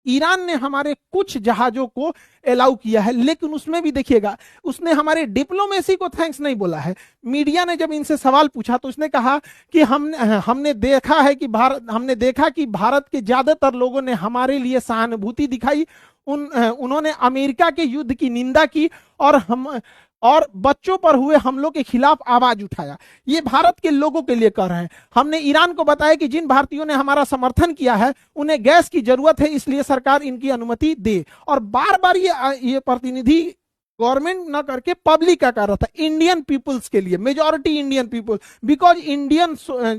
Iran ने हमारे कुछ जहाजों को अलाउ किया है, लेकिन उसमें भी देखिएगा उसने हमारे डिप्लोमेसी को थैंक्स नहीं बोला है। मीडिया ने जब इनसे सवाल पूछा तो उसने कहा कि हमने देखा कि भारत के ज्यादातर लोगों ने हमारे लिए सहानुभूति दिखाई, उन्होंने अमेरिका के युद्ध की निंदा की और बच्चों पर हुए हमलों के खिलाफ आवाज उठाया। ये भारत के लोगों के लिए कर रहे हैं। हमने ईरान को बताया कि जिन भारतीयों ने हमारा समर्थन किया है उन्हें गैस की जरूरत है, इसलिए सरकार इनकी अनुमति दे। और बार बार ये प्रतिनिधि गवर्नमेंट ना करके पब्लिक का कर रहा था, इंडियन पीपल्स के लिए, majority Indian people, because Indian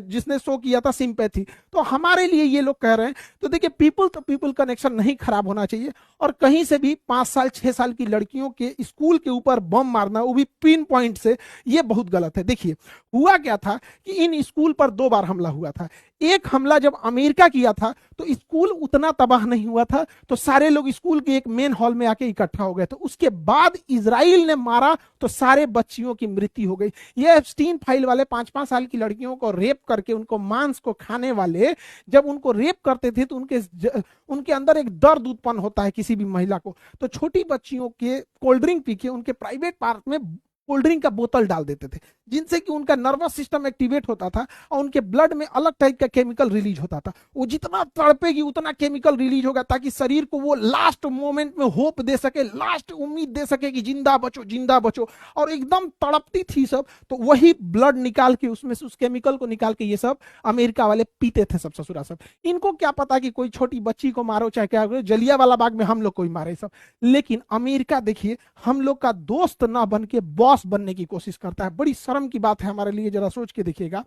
जिसने शो किया था सिंपैथी, तो हमारे लिए ये लोग कह रहे हैं। तो देखिए पीपल तो पीपल कनेक्शन नहीं खराब होना चाहिए, और कहीं से भी 5 साल 6 साल की लड़कियों के स्कूल के ऊपर बम मारना, वो भी पिन पॉइंट से, ये बहुत गलत है। देखिए हुआ क्या था कि इन स्कूल पर 2 बार हमला हुआ था। एक हमला जब अमेरिका किया था तो स्कूल उतना तबाह नहीं हुआ था, तो सारे लोग स्कूल के एक मेन हॉल में आके इकट्ठा हो गए थे। उसके बाद इजराइल ने मारा तो सारे बच्चियों की मृत्यु हो गई। ये एप्स्टीन फाइल वाले 5-5 साल की लड़कियों को रेप करके उनको मांस को खाने वाले, जब उनको रेप करते थे तो उनके अंदर एक दर्द उत्पन्न होता है किसी भी महिला को, तो छोटी बच्चियों के कोल्ड ड्रिंक पी के उनके प्राइवेट पार्क में कोल्ड ड्रिंक का बोतल डाल देते थे, जिनसे कि उनका नर्वस सिस्टम एक्टिवेट होता था और उनके ब्लड में अलग टाइप का केमिकल रिलीज होता था। वो जितना तड़पेगी उतना केमिकल रिलीज होगा, ताकि शरीर को वो लास्ट मोमेंट में होप दे सके, लास्ट उम्मीद दे सके कि जिंदा बचो जिंदा बचो। और एकदम तड़पती थी सब, तो वही ब्लड निकाल के उसमें से उस केमिकल को निकाल के ये सब अमेरिका वाले पीते थे सब ससुरा सब। इनको क्या पता कि कोई छोटी बच्ची को मारो चाहे क्या, जलियांवाला बाग में हम लोग कोई मारे सब। लेकिन अमेरिका देखिए हम लोग का दोस्त ना बन के बॉस बनने की कोशिश करता है। बड़ी शर्म की बात है हमारे लिए, जरा सोच के देखिएगा।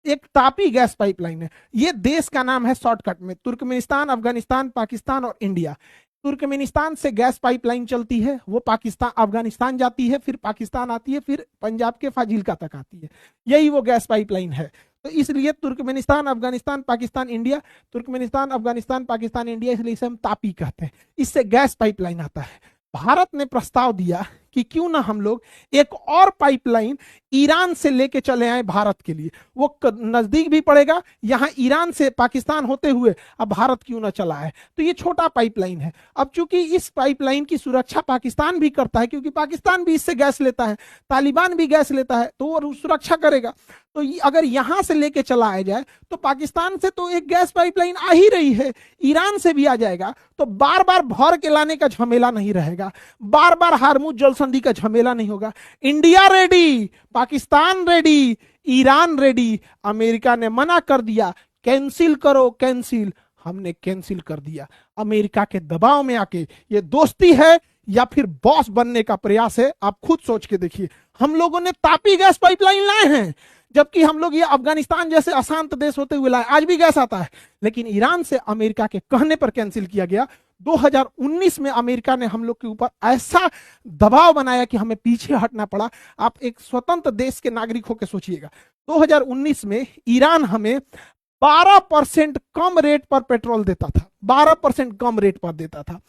एक तापी गैस पाइपलाइन है, ये देश का नाम है शॉर्टकट में, तुर्कमेनिस्तान, अफगानिस्तान, पाकिस्तान और इंडिया। तुर्कमेनिस्तान से गैस पाइपलाइन चलती है, वो पाकिस्तान अफगानिस्तान जाती है, फिर पाकिस्तान आती है, फिर पंजाब के फाजिल्का तक आती है। यही वो गैस पाइपलाइन है। तो इसलिए Turkmenistan, Afghanistan, Pakistan, India, Turkmenistan, Afghanistan, Pakistan, India, इसलिए इसे हम तापी कहते हैं। इससे गैस पाइपलाइन आता है। भारत ने प्रस्ताव दिया कि क्यों ना हम लोग एक और पाइपलाइन ईरान से लेके चले आए भारत के लिए, वो नजदीक भी पड़ेगा, यहां ईरान से पाकिस्तान होते हुए अब भारत क्यों ना चला है। तो ये छोटा पाइपलाइन है। अब चूंकि इस पाइपलाइन की सुरक्षा पाकिस्तान भी करता है, क्योंकि पाकिस्तान भी इससे गैस लेता है, तालिबान भी गैस लेता है, तो वो सुरक्षा करेगा। तो अगर यहां से लेके चला आ जाए तो पाकिस्तान से तो एक गैस पाइपलाइन आ ही रही है, ईरान से भी आ जाएगा, तो बार बार भर के लाने का झमेला नहीं रहेगा, बार बार हार्मुज जल संधि का झमेला नहीं होगा। India ready, Pakistan ready, Iran ready. America ने मना कर दिया, कैंसिल करो कैंसिल, हमने कैंसिल कर दिया। अमेरिका के दबाव में आके ये दोस्ती है या फिर बॉस बनने का प्रयास है, आप खुद सोच के देखिए। हम लोगों ने तापी गैस पाइपलाइन लाए हैं, जबकि हम लोग ये अफगानिस्तान जैसे अशांत देश होते हुए लाए, आज भी गैस आता है, लेकिन ईरान से अमेरिका के कहने पर कैंसिल किया गया। 2019 में अमेरिका ने हम लोग के ऊपर ऐसा दबाव बनाया कि हमें पीछे हटना पड़ा। आप एक स्वतंत्र देश के नागरिक होकर सोचिएगा, 2019 में ईरान हमें 12% कम रेट पर पेट्रोल देता था, 12% कम रेट पर देता था।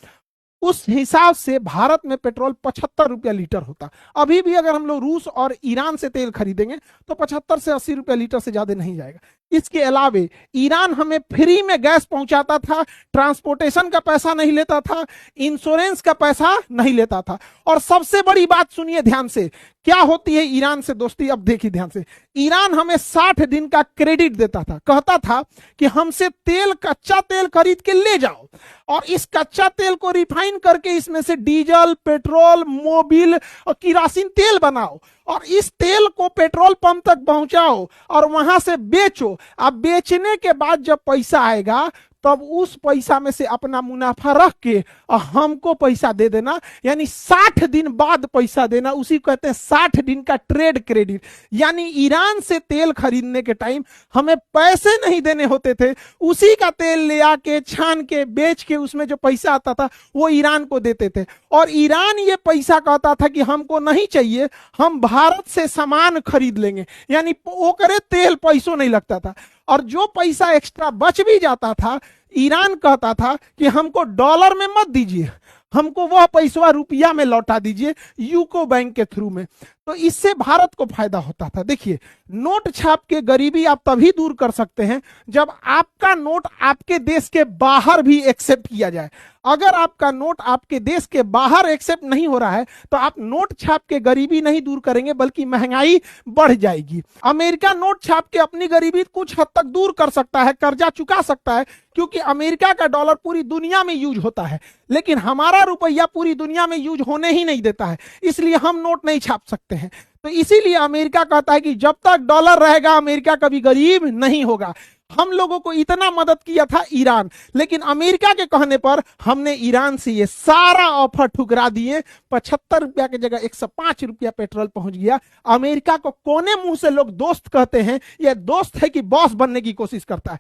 उस हिसाब से भारत में पेट्रोल 75 रुपया लीटर होता। अभी भी अगर हम लोग रूस और ईरान से तेल खरीदेंगे तो 75 से 80 रुपया लीटर से ज्यादा नहीं जाएगा। इसके अलावे ईरान हमें फ्री में गैस पहुंचाता था, ट्रांसपोर्टेशन का पैसा नहीं लेता था, इंश्योरेंस का पैसा नहीं लेता था। और सबसे बड़ी बात सुनिए ध्यान से, क्या होती है ईरान से दोस्ती, अब देखिए ध्यान से। ईरान हमें 60 दिन का क्रेडिट देता था, कहता था कि हमसे तेल, कच्चा तेल खरीद के ले जाओ और इस कच्चा तेल को रिफाइन करके इसमें से डीजल, पेट्रोल, मोबिल और किरासिन तेल बनाओ और इस तेल को पेट्रोल पंप तक पहुंचाओ और वहां से बेचो। अब बेचने के बाद जब पैसा आएगा तब उस पैसा में से अपना मुनाफा रख के हमको पैसा दे देना, यानी 60 दिन बाद पैसा देना। उसी कहते हैं 60 दिन का ट्रेड क्रेडिट। यानी ईरान से तेल खरीदने के टाइम हमें पैसे नहीं देने होते थे, उसी का तेल ले आके छान के बेच के उसमें जो पैसा आता था वो ईरान को देते थे। और ईरान ये पैसा कहता था कि हमको नहीं चाहिए, हम भारत से सामान खरीद लेंगे, यानी वो करे तेल पैसों नहीं लगता था। और जो पैसा एक्स्ट्रा बच भी जाता था, ईरान कहता था कि हमको डॉलर में मत दीजिए, हमको वह पैसा रुपया में लौटा दीजिए यूको बैंक के थ्रू में। तो इससे भारत को फायदा होता था। देखिए, नोट छाप के गरीबी आप तभी दूर कर सकते हैं जब आपका नोट आपके देश के बाहर भी एक्सेप्ट किया जाए। अगर आपका नोट आपके देश के बाहर एक्सेप्ट नहीं हो रहा है तो आप नोट छाप के गरीबी नहीं दूर करेंगे, बल्कि महंगाई बढ़ जाएगी। अमेरिका नोट छाप के अपनी गरीबी कुछ हद तक दूर कर सकता है, कर्जा चुका सकता है, क्योंकि अमेरिका का डॉलर पूरी दुनिया में यूज होता है, लेकिन हमारा रुपया पूरी दुनिया में यूज होने ही नहीं देता है, इसलिए हम नोट नहीं छाप सकते हैं। तो इसीलिए अमेरिका कहता है कि जब तक डॉलर रहेगा अमेरिका कभी गरीब नहीं होगा। हम लोगों को इतना मदद किया था ईरान, लेकिन अमेरिका के कहने पर हमने ईरान से ये सारा ऑफर ठुकरा दिए। 75 रुपया की जगह 105 रुपया पेट्रोल पहुंच गया। अमेरिका को कोने मुंह से लोग दोस्त कहते हैं, यह दोस्त है कि बॉस बनने की कोशिश करता है।